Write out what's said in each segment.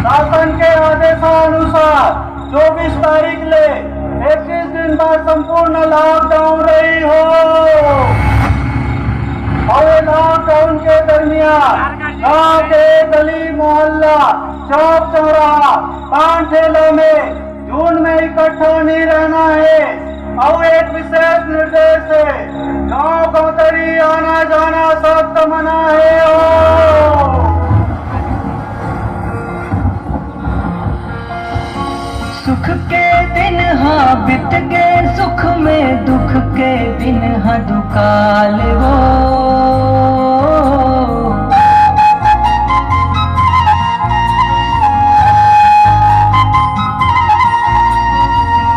शासन के आदेशानुसार 24 तारीख ले 21 दिन बाद संपूर्ण लॉकडाउन रही हो और दरमियान गाँव के गली मोहल्ला चौक चौराहा पान ठेलों में जून में इकट्ठा नहीं रहना है। और एक विशेष निर्देश है, गाँव गौतरी आना जाना सख्त मना है। सुख के दिन हाँ बीत गए, सुख में दुख के दिन हाँ दुकाल हो।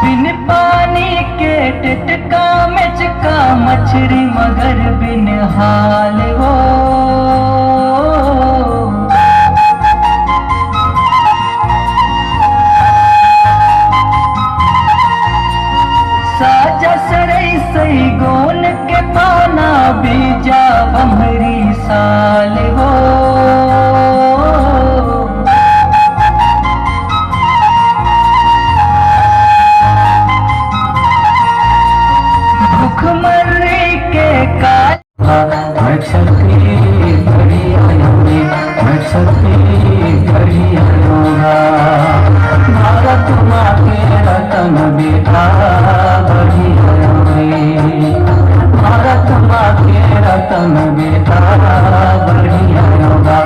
बिन पानी के टिटका मिचका मछली मगर बिन हाल हो। साजा सरई सही गोन के पाना बीजा बमरी साल हो। भूखमरी के काल भारत माँ के रतन बेटा भारत माँ के रतन बेटा बढ़िया होगा।